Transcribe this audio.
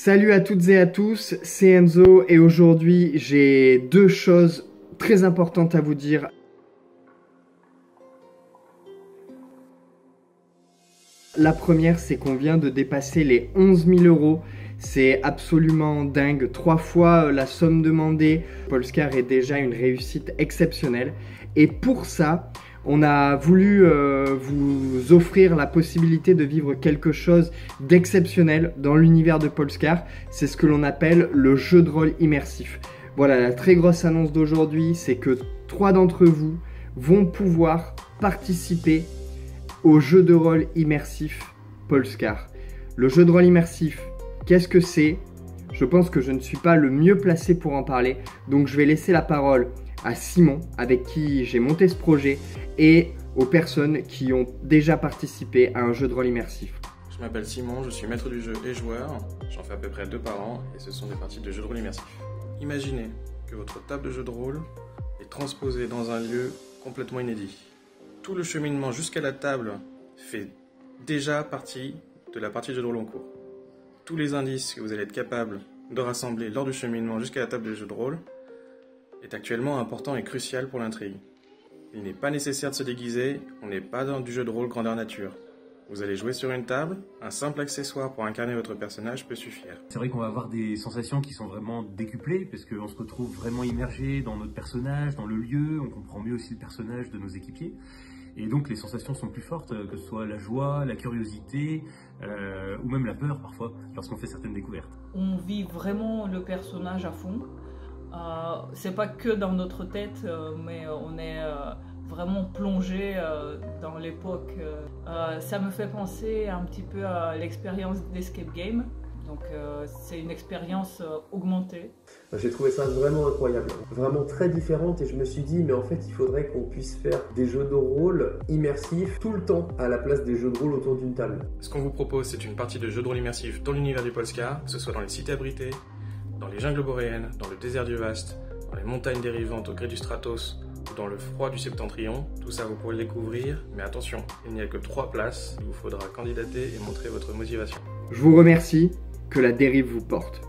Salut à toutes et à tous, c'est Enzo et aujourd'hui j'ai deux choses très importantes à vous dire. La première, c'est qu'on vient de dépasser les 11 000 euros. C'est absolument dingue, 3 fois la somme demandée. Polescar est déjà une réussite exceptionnelle. Et pour ça, on a voulu vous offrir la possibilité de vivre quelque chose d'exceptionnel dans l'univers de Polescar. C'est ce que l'on appelle le jeu de rôle immersif. Voilà, la très grosse annonce d'aujourd'hui, c'est que 3 d'entre vous vont pouvoir participer au jeu de rôle immersif Polescar. Le jeu de rôle immersif, qu'est-ce que c'est? Je pense que je ne suis pas le mieux placé pour en parler, donc je vais laisser la parole à Simon, avec qui j'ai monté ce projet, et aux personnes qui ont déjà participé à un jeu de rôle immersif. Je m'appelle Simon, je suis maître du jeu et joueur, j'en fais à peu près 2 par an, et ce sont des parties de jeu de rôle immersif. Imaginez que votre table de jeu de rôle est transposée dans un lieu complètement inédit. Tout le cheminement jusqu'à la table fait déjà partie de la partie de jeu de rôle en cours. Tous les indices que vous allez être capable de rassembler lors du cheminement jusqu'à la table de jeu de rôle est actuellement important et crucial pour l'intrigue. Il n'est pas nécessaire de se déguiser, on n'est pas dans du jeu de rôle grandeur nature. Vous allez jouer sur une table, un simple accessoire pour incarner votre personnage peut suffire. C'est vrai qu'on va avoir des sensations qui sont vraiment décuplées, parce qu'on se retrouve vraiment immergé dans notre personnage, dans le lieu, on comprend mieux aussi le personnage de nos équipiers. Et donc les sensations sont plus fortes, que ce soit la joie, la curiosité, ou même la peur parfois, lorsqu'on fait certaines découvertes. On vit vraiment le personnage à fond. C'est pas que dans notre tête, mais on est vraiment plongé dans l'époque. Ça me fait penser un petit peu à l'expérience d'Escape Game. Donc c'est une expérience augmentée. J'ai trouvé ça vraiment incroyable, vraiment très différente, et je me suis dit mais en fait il faudrait qu'on puisse faire des jeux de rôle immersifs tout le temps à la place des jeux de rôle autour d'une table. Ce qu'on vous propose, c'est une partie de jeu de rôle immersif dans l'univers du Polescar, que ce soit dans les cités abritées, dans les jungles boréennes, dans le désert du Vaste, dans les montagnes dérivantes au gré du Stratos ou dans le froid du Septentrion. Tout ça vous pourrez le découvrir, mais attention, il n'y a que 3 places, il vous faudra candidater et montrer votre motivation. Je vous remercie, que la dérive vous porte.